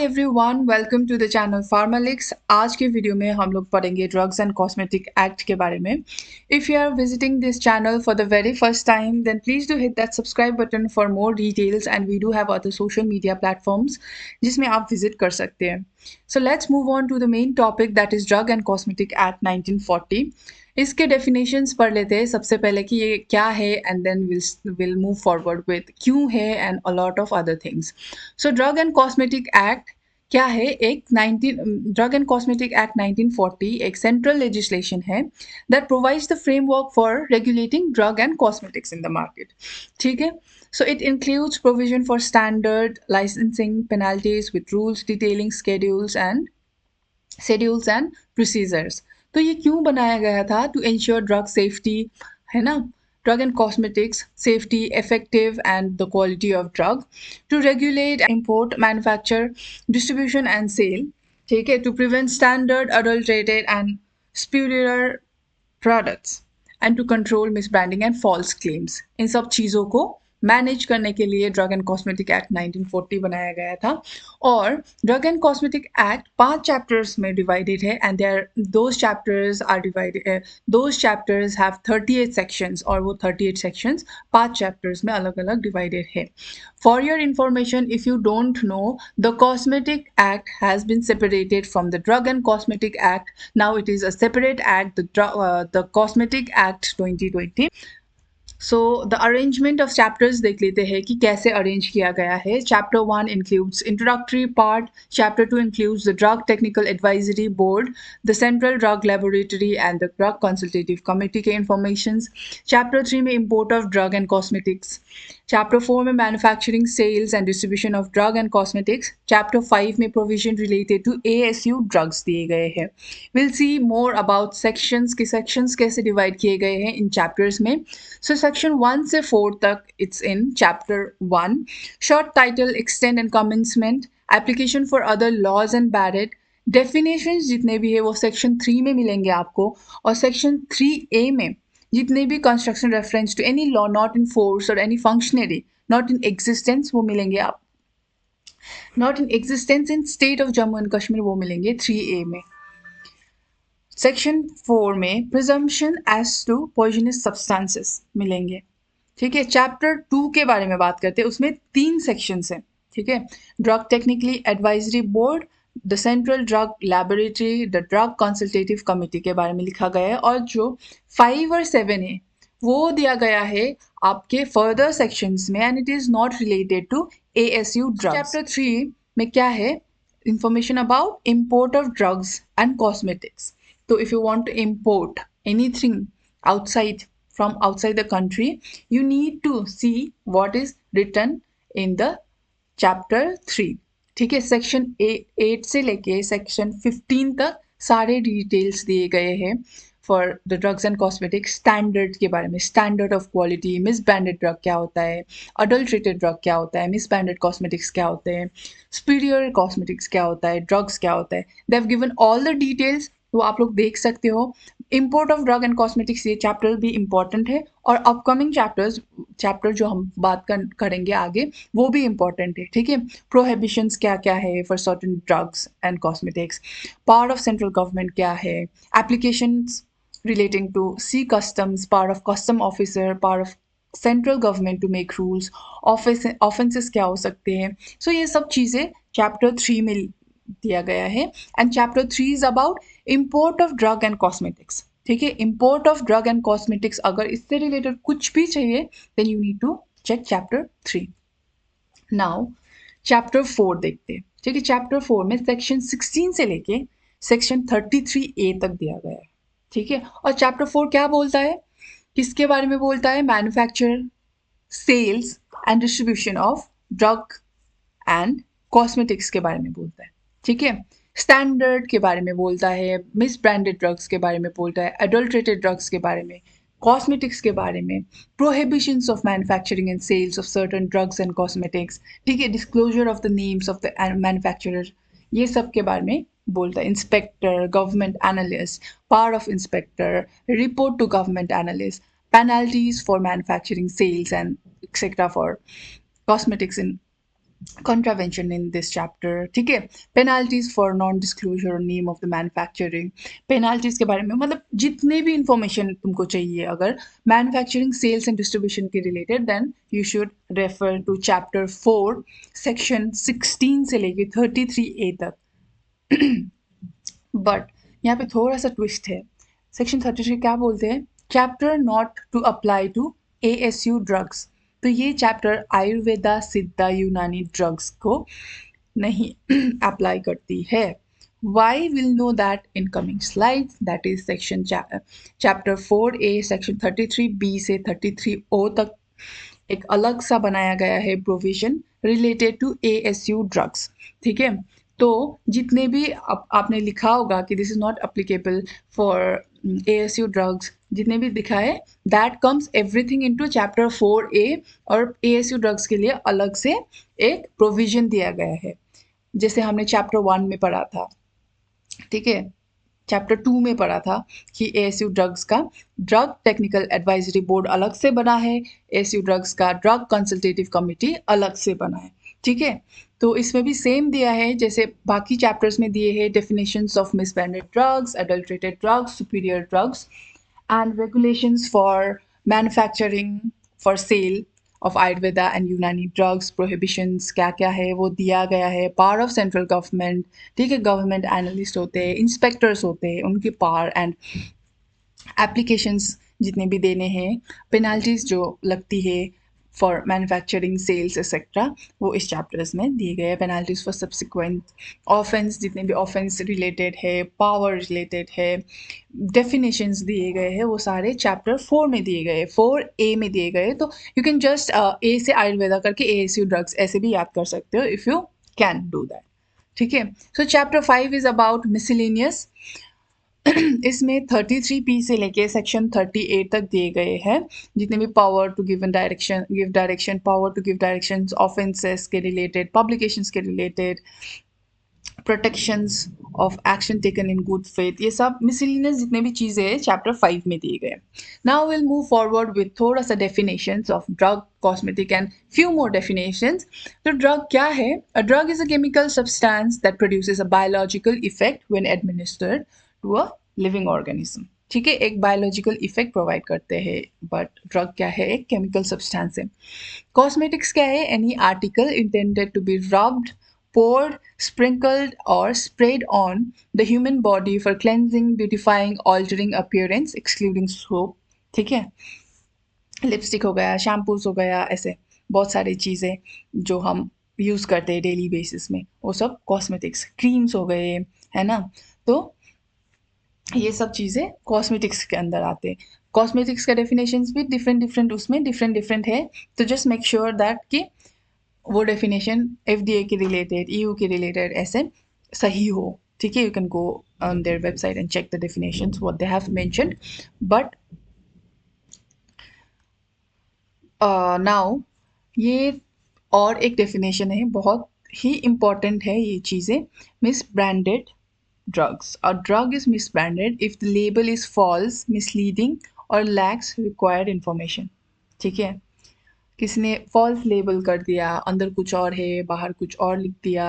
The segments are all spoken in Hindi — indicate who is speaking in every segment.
Speaker 1: Everyone, welcome to the channel Pharmalics. आज के वीडियो में हम लोग पढ़ेंगे ड्रग्स एंड कॉस्मेटिक एक्ट के बारे में। If you are visiting this channel for the very first time, then please do hit that subscribe button for more details and we do have other social media platforms जिसमें आप विजिट कर सकते हैं। So let's move on to the main topic, that is drug and cosmetic act 1940। इसके डेफिनेशंस पढ़ लेते हैं सबसे पहले कि ये क्या है, and then will move forward with क्यों है and a lot of other things. So drug and cosmetic act क्या है? एक 19 ड्रग एंड कॉस्मेटिक एक्ट 1940 एक सेंट्रल लेजिस्लेशन है that provides the framework for regulating drug and cosmetics in the market. ठीक है, so it includes provision for standard licensing penalties with rules detailing schedules and procedures। तो ये क्यों बनाया गया था? टू इंश्योर ड्रग सेफ्टी, है ना, drug and cosmetics safety, effective and the quality of drug, to regulate import, manufacture, distribution and sale. ठीक है, to prevent standard adulterated and spurious products and to control misbranding and false claims. इन सब चीज़ों को मैनेज करने के लिए ड्रग एंड कॉस्मेटिक एक्ट 1940 बनाया गया था। और drug and cosmetic act 5 chapters में डिवाइडेड है and there those chapters are divided, those chapters have 38 sections और वो 38 सेक्शंस 5 चैप्टर्स में अलग अलग डिवाइडेड है। For your information, if you don't know, the Cosmetic Act has been separated from the Drug and Cosmetic Act. Now it is a separate act, the Cosmetic Act 2020. So the arrangement of chapters देख लेते हैं कि कैसे अरेंज किया गया है। Chapter 1 includes introductory part, chapter 2 includes the drug technical advisory board, the central drug laboratory and the drug consultative committee के इंफॉर्मेशंस। चैप्टर 3 में import of drug and cosmetics. Chapter 4 में manufacturing, sales and distribution of drug and cosmetics. Chapter 5 में provision related to ASU drugs दिए गए हैं। Will see more about sections, के सेक्शंस कैसे डिवाइड किए गए हैं इन चैप्टर्स में। सो सेक्शन 1 से 4 तक it's in chapter 1। Short title, extend and commencement, application for other laws and barred, definition जितने भी है वो सेक्शन 3 में मिलेंगे आपको। और सेक्शन 3A में जितने भी construction reference to any law not in force or any functionary not in existence वो मिलेंगे आप, not in existence in state of Jammu and Kashmir वो मिलेंगे 3A में। सेक्शन 4 में presumption as to poisonous substances मिलेंगे। ठीक है, चैप्टर 2 के बारे में बात करते हैं, उसमें 3 सेक्शंस हैं। ठीक है, drug technically advisory board, the central drug laboratory, the drug consultative committee के बारे में लिखा गया है। और जो 5 और 7 है वो दिया गया है आपके फर्दर सेक्शंस में and it is not related to ASU drugs. Chapter 3 में क्या है? Information about import of drugs and cosmetics. So if you want to import anything outside from outside the country, you need to see what is written in the chapter 3। ठीक है, सेक्शन 8 से लेके सेक्शन 15 तक सारे डिटेल्स दिए गए हैं for the drugs and cosmetics. Standard के बारे में, standard of quality, miss branded drug क्या होता है, अडल्ट्रेटेड ड्रग क्या होता है, मिस ब्रांडेड कॉस्मेटिक्स क्या होते हैं, सुपीरियर कॉस्मेटिक्स क्या होता है, ड्रग्स क्या होता है। They have given all the details, तो आप लोग देख सकते हो। Import of drug and cosmetics ये चैप्टर भी इम्पॉर्टेंट है और अपकमिंग चैप्टर जो हम बात करेंगे आगे वो भी इम्पॉर्टेंट है। ठीक है, प्रोहिबिशंस क्या क्या है for certain drugs and cosmetics, part of central government क्या है, applications relating to sea customs, part of custom officer, part of central government to make rules, offences क्या हो सकते हैं। सो ये सब चीज़ें चैप्टर 3 में दिया गया है। And chapter 3 is about import of drug and cosmetics. ठीक है, import of drug and cosmetics, अगर इससे रिलेटेड कुछ भी चाहिए then you need to check chapter 3। Now chapter 4 देखते हैं। ठीक है, चैप्टर 4 में सेक्शन 16 से लेके सेक्शन 33A तक दिया गया है। ठीक है, और चैप्टर 4 क्या बोलता है, किसके बारे में बोलता है? Manufacture, sales and distribution of drug and cosmetics के बारे में बोलता है। ठीक है, स्टैंडर्ड के बारे में बोलता है, मिस ब्रांडेड ड्रग्स के बारे में बोलता है, एडल्ट्रेटेड ड्रग्स के बारे में, कॉस्मेटिक्स के बारे में, prohibitions of manufacturing and sales of certain drugs and cosmetics. ठीक है, disclosure of the names of the manufacturer, ये सब के बारे में बोलता है। Inspector, government analyst, power of inspector, report to government analyst, penalties for manufacturing, sales and etcetera for cosmetics in contravention in this chapter, ठीक है. Penalties for non disclosure or name of the manufacturing. Penalties के बारे में मतलब जितने भी इंफॉर्मेशन तुमको चाहिए अगर मैन्युफैक्चरिंग सेल्स एंड डिस्ट्रीब्यूशन के related, then you should refer to chapter 4 section 16 से लेके 33A तक. बट यहाँ पे थोड़ा सा ट्विस्ट है. सेक्शन 33 क्या बोलते हैं? Chapter not to apply to ASU drugs. तो ये चैप्टर आयुर्वेदा सिद्धा यूनानी ड्रग्स को नहीं अप्लाई करती है. We will know that in coming slide. That is section chapter 4A section 33B से 33O तक एक अलग सा बनाया गया है provision related to ASU drugs. ठीक है. तो जितने भी आपने लिखा होगा कि this is not applicable for ASU drugs, जितने भी दिखा है that comes everything into chapter 4A. और ASU ड्रग्स के लिए अलग से एक प्रोविजन दिया गया है, जैसे हमने चैप्टर 1 में पढ़ा था. ठीक है. चैप्टर 2 में पढ़ा था कि ASU ड्रग्स का ड्रग टेक्निकल एडवाइजरी बोर्ड अलग से बना है, ASU ड्रग्स का ड्रग कंसल्टेटिव कमिटी अलग से बना है. ठीक है. तो इसमें भी सेम दिया है जैसे बाकी चैप्टर्स में दिए हैं definitions of misbranded drugs, adulterated drugs, superior drugs and regulations for manufacturing for sale of Ayurveda and Unani drugs, prohibitions क्या क्या है वो दिया गया है. पावर ऑफ सेंट्रल गवर्नमेंट, ठीक है, गवर्नमेंट एनालिस्ट होते हैं, इंस्पेक्टर्स होते हैं, उनकी पावर एंड एप्लीकेशंस जितने भी देने हैं, पेनाल्टीज जो लगती है फॉर मैन्युफैक्चरिंग सेल्स एक्सेट्रा, वो इस चैप्टर्स में दिए गए हैं. पेनाल्टीज फॉर सब्सिक्वेंट ऑफेंस, जितने भी ऑफेंस रिलेटेड है, पावर रिलेटेड है, डेफिनेशंस दिए गए हैं, वो सारे चैप्टर 4 में दिए गए, 4A में दिए गए. तो यू कैन जस्ट A से आयुर्वेदा करके ASU ड्रग्स ऐसे भी याद कर सकते हो if you can do that. ठीक है. सो चैप्टर 5 इज अबाउट मिसलेनियस. इसमें 33P से लेके सेक्शन 38 तक दिए गए हैं, जितने भी power to give direction, power to give directions, offences के रिलेटेड, पब्लिकेशंस के related, protections of action taken in good faith, ये सब मिसलिनियस जितने भी चीज़ें हैं चैप्टर 5 में दिए गए. Now will move forward with थोड़ा सा definitions of drug, cosmetic and few more definitions. तो ड्रग क्या है? A drug is a chemical substance that produces a biological effect when administered to a living organism. ठीक है, एक बायोलॉजिकल इफेक्ट प्रोवाइड करते हैं, बट ड्रग क्या है? एक केमिकल सब्सटेंस है. कॉस्मेटिक्स क्या है? Any article intended to be rubbed, poured, sprinkled, or sprayed on the human body for cleansing, beautifying, altering appearance, excluding soap. ठीक है. लिपस्टिक हो गया, शैम्पूज हो गया, ऐसे बहुत सारी चीज़ें जो हम यूज़ करते हैं डेली बेसिस में, वो सब कॉस्मेटिक्स. क्रीम्स हो गए, है ना. तो ये सब चीज़ें कॉस्मेटिक्स के अंदर आते हैं. कॉस्मेटिक्स का डेफिनेशंस भी डिफरेंट डिफरेंट उसमें डिफरेंट डिफरेंट है. तो जस्ट मेक श्योर दैट कि वो डेफिनेशन FDA के रिलेटेड, EU के रिलेटेड ऐसे सही हो. ठीक है. You can go on their website and check the definitions what they have mentioned. But now ये और एक डेफिनेशन है, बहुत ही इम्पॉर्टेंट है ये चीज़ें. Miss branded drugs. A drug is misbranded if the label is false, misleading, or lacks required information. ठीक है. किसने फॉल्स लेबल कर दिया, अंदर कुछ और है बाहर कुछ और लिख दिया.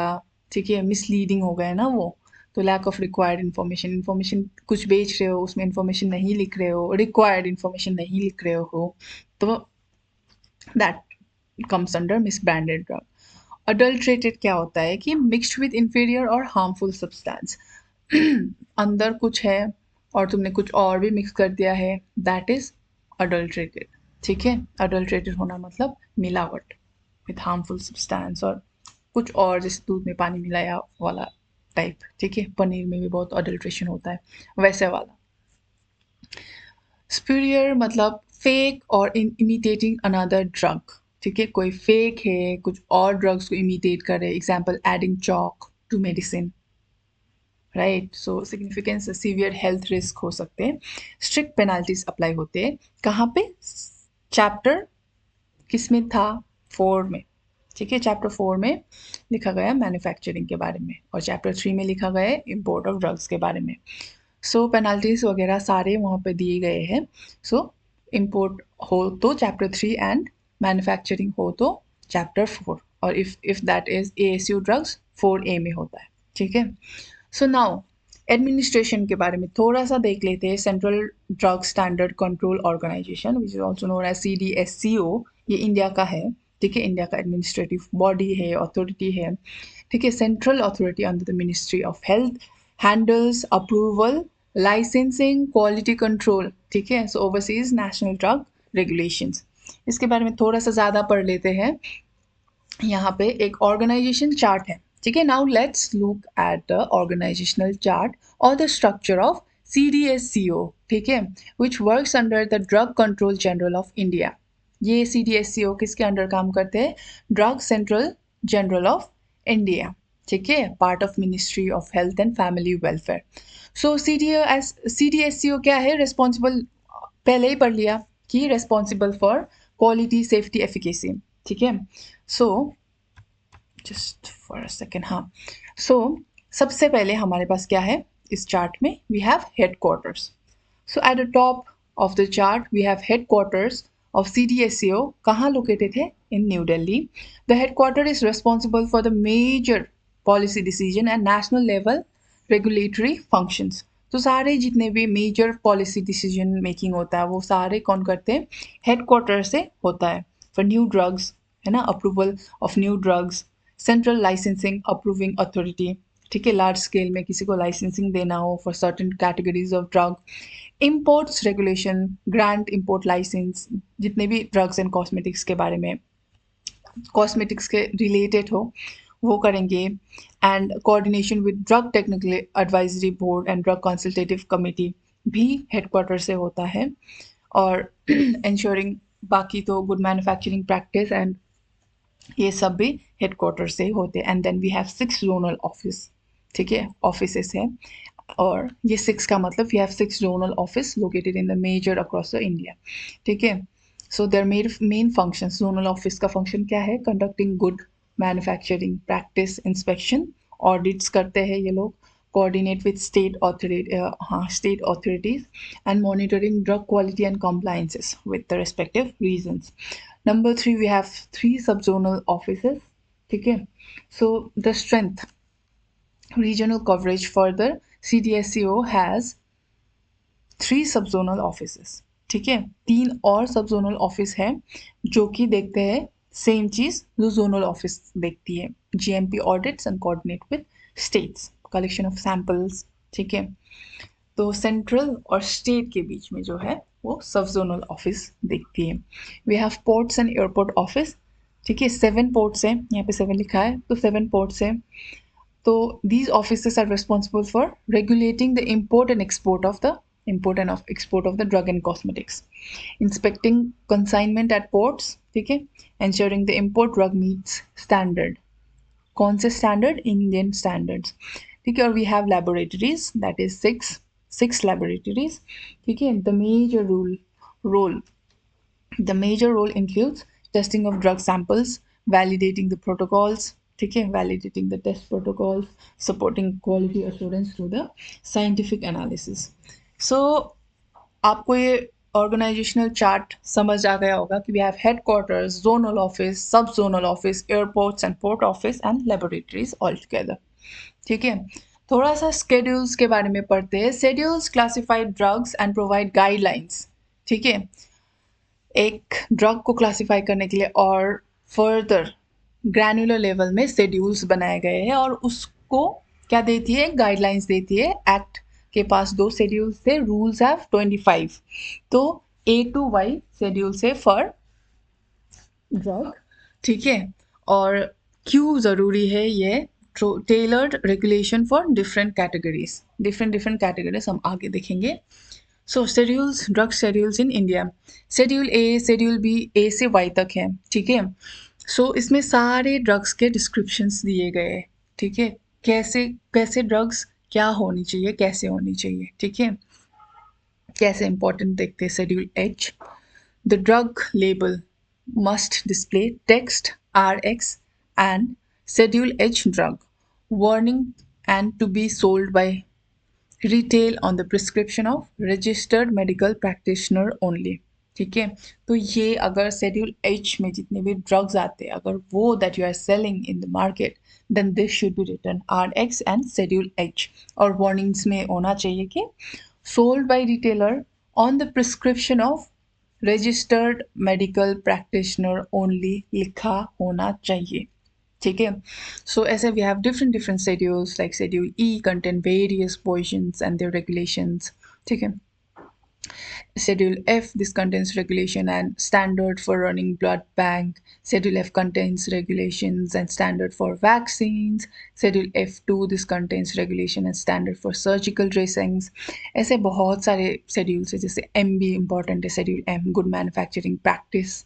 Speaker 1: ठीक है. मिसलीडिंग हो गया ना वो. तो lack of required information, information कुछ बेच रहे हो उसमें इन्फॉर्मेशन नहीं लिख रहे हो, रिक्वायर्ड इन्फॉर्मेशन नहीं लिख रहे हो, तो that comes under misbranded drug. Adulterated क्या होता है कि मिक्स्ड विद इंफीरियर और हार्मफुल सब्सटेंस. अंदर कुछ है और तुमने कुछ और भी मिक्स कर दिया है, दैट इज अडल्ट्रेटेड. ठीक है. अडल्ट्रेटेड होना मतलब मिलावट विथ हार्मफुल सब्सटेंस और कुछ और, जैसे दूध में पानी मिलाया वाला टाइप. ठीक है. पनीर में भी बहुत अडल्ट्रेशन होता है, वैसे वाला. स्पीरियर मतलब फेक और इमिटेटिंग अनदर ड्रग. ठीक है. कोई फेक है, कुछ और ड्रग्स को इमिटेट करे. Example adding chalk to medicine, right. So significance severe health risk हो सकते हैं. स्ट्रिक्ट पेनाल्टीज अप्लाई होते हैं. कहाँ पे? चैप्टर किस में था? 4 में. ठीक है. चैप्टर 4 में लिखा गया मैन्युफैक्चरिंग के बारे में, और चैप्टर 3 में लिखा गया है इम्पोर्ट ऑफ ड्रग्स के बारे में. सो पेनाल्टीज वगैरह सारे वहाँ पे दिए गए हैं. सो इम्पोर्ट हो तो चैप्टर 3 एंड मैन्युफैक्चरिंग हो तो चैप्टर 4. और if that is ASU drugs 4A में होता है, ठीक है। सो नाउ एडमिनिस्ट्रेशन के बारे में थोड़ा सा देख लेते हैं। Central drug standard control organisation which is also known as CDSCO, ये इंडिया का है, ठीक है। इंडिया का एडमिनिस्ट्रेटिव बॉडी है, अथॉरिटी है, ठीक है। Central authority under the ministry of health handles approval, licensing, quality control, ठीक है। सो ओवरसीज नेशनल ड्रग रेगुलेशंस। इसके बारे में थोड़ा सा ज़्यादा पढ़ लेते हैं। यहाँ पे एक ऑर्गेनाइजेशन चार्ट है, ठीक है। Now let's look at the organisational chart और द स्ट्रक्चर ऑफ CDSCO, ठीक है, which works under the drug control general of India. ये CDSCO किसके अंडर काम करते हैं? Drug central general of India, ठीक है, part of ministry of health and family welfare. So CDSCO क्या है? रिस्पॉन्सिबल, पहले ही पढ़ लिया कि responsible for quality safety efficacy, ठीक है। So just for a second, हाँ। सो सबसे पहले हमारे पास क्या है इस चार्ट में? We have headquarters. So at the top of the chart we have headquarters of CDSCO. कहाँ लोकेटेड है? In New Delhi. The headquarter is responsible for the major policy decision and national level regulatory functions. तो सारे जितने भी मेजर पॉलिसी डिसीजन मेकिंग होता है वो सारे कौन करते हैं? हेडक्वार्टर से होता है। फॉर न्यू ड्रग्स, है ना, approval of new drugs, central licensing approving authority, ठीक है, लार्ज स्केल में किसी को लाइसेंसिंग देना हो for certain categories of drug, imports regulation, grant import licence, जितने भी ड्रग्स एंड कॉस्मेटिक्स के बारे में, कॉस्मेटिक्स के रिलेटेड हो वो करेंगे, and coordination with drug technical advisory board and drug consultative committee भी हेडक्वार्टर से होता है, और इंश्योरिंग बाकी तो गुड मैन्युफैक्चरिंग प्रैक्टिस एंड ये सब भी हेडक्वार्टर से होते हैं। And then we have 6 zonal office, ठीक है, ऑफिसेस है, और ये 6 का मतलब we have 6 zonal office located in the major across the India, ठीक है। So their main function, zonal office का फंक्शन क्या है? Conducting good manufacturing practice inspection, audits करते हैं ये लोग, coordinate with state authorities and monitoring drug quality and compliances with the respective regions. Number 3, we have 3 subzonal offices, ठीक है। So the strength, regional coverage for the CDSCO has 3 subzonal offices, ठीक है। 3 और सबजोनल ऑफिस है जो कि देखते हैं सेम चीज जो जोनल ऑफिस देखती है, GMP audits and coordinate with states, collection of samples, ठीक है। तो सेंट्रल और स्टेट के बीच में जो है वो सब जोनल ऑफिस देखती है। We have ports and airport office, ठीक है। 7 पोर्ट्स हैं, यहाँ पे 7 लिखा है, तो 7 पोर्ट्स हैं। तो these offices are responsible for regulating the import and export of the drug and cosmetics, inspecting consignment at ports, ठीक है, ensuring the import drug meets standard, कौन से स्टैंडर्ड? इंडियन स्टैंडर्ड्स, ठीक है। और we have laboratories, that is 6 laboratories, ठीक है। Role the major role includes testing of drug samples, validating the protocols, ठीक है, validating the test protocols, supporting quality assurance through the scientific analysis. So आपको ये ऑर्गेनाइजेशनल चार्ट समझ आ गया होगा कि we have headquarters, zonal office, sub zonal office, airports and port office and laboratories all together, ठीक है। थोड़ा सा स्केड्यूल्स के बारे में पढ़ते हैं। Schedules classified drugs and provide guidelines, ठीक है, एक ड्रग को क्लासिफाई करने के लिए और फर्दर ग्रैनुलर लेवल में शेड्यूल्स बनाए गए हैं, और उसको क्या देती है? गाइडलाइंस देती है। एक्ट के पास 2 शेड्यूल्स थे, रूल्स हैव 25, तो A to Y शेड्यूल से फॉर ड्रग, ठीक है। और क्यों ज़रूरी है ये? Tailored regulation for different categories हम आगे देखेंगे। So schedules, drug schedules in India, schedule A, schedule B, A से Y तक है, ठीक है। सो इसमें सारे ड्रग्स के डिस्क्रिप्शंस दिए गए हैं, ठीक है, कैसे कैसे ड्रग्स क्या होनी चाहिए, कैसे होनी चाहिए, ठीक है। कैसे इंपॉर्टेंट देखते हैं schedule H, the drug label must display text RX and Schedule H drug warning and to be sold by retail on the prescription of registered medical practitioner only, ठीक है। तो ये अगर शेड्यूल एच में जितने भी ड्रग्स आते हैं, अगर वो that you are selling in the market, then this should be written R X and schedule H. और वार्निंग्स में होना चाहिए कि sold by retailer on the prescription of registered medical practitioner only लिखा होना चाहिए। ठीक है। सो ऐसे we have different different schedules, like schedule E contain various positions and their regulations. ठीक है। Schedule F, this contains regulation and standard for running blood bank. Schedule F contains regulations and standard for vaccines. Schedule F2, this contains regulation and standard for surgical dressings. ऐसे बहुत सारे schedules हैं, जैसे M भी important है, schedule M, good manufacturing practice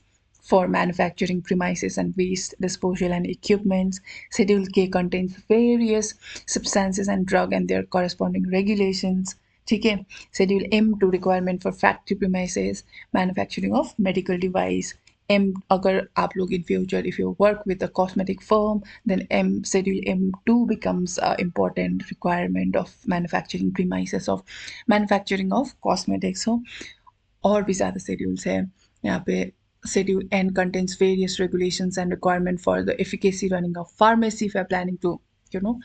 Speaker 1: for manufacturing premises and waste disposal and equipments. Schedule K contains various substances and drug and their corresponding regulations. ठीक है। Schedule M two requirement for factory premises, manufacturing of medical device. M, अगर आप लोग in future if you work with a cosmetic firm, then M schedule M two becomes important requirement of manufacturing premises of manufacturing of cosmetics हो। और भी ज़्यादा शेड्यूल्स है यहाँ पे। Schedule N contains various regulations and requirement for the efficacy running of pharmacy if you're planning to, you know,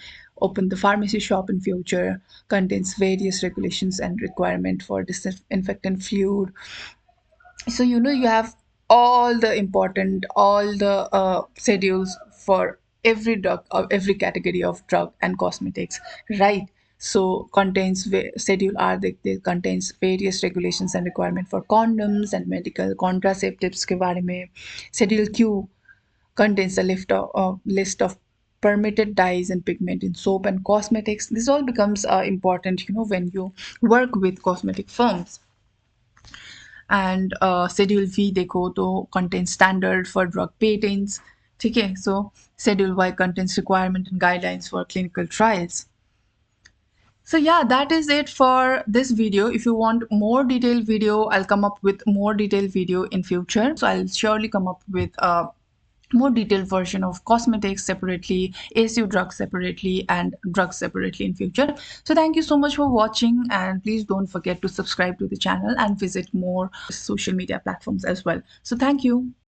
Speaker 1: open the pharmacy shop in future. Contains various regulations and requirement for disinfectant fluid. So you have all the important, all the schedules for every drug or every category of drug and cosmetics, right? So contains schedule R, they contains various regulations and requirement for condoms and medical contraceptives के बारे में। Schedule Q contains a list of permitted dyes and pigment in soap and cosmetics. This all becomes important, when you work with cosmetic firms. And Schedule V देखो तो contains standard for drug patents, ठीक है। So Schedule Y contains requirement and guidelines for clinical trials. So yeah, that is it for this video. If you want more detailed video, I'll come up with more detailed video in future. So I'll surely come up with a more detailed version of cosmetics separately, ASU drugs separately, and drugs separately in future. So thank you so much for watching, and please don't forget to subscribe to the channel and visit more social media platforms as well. So thank you.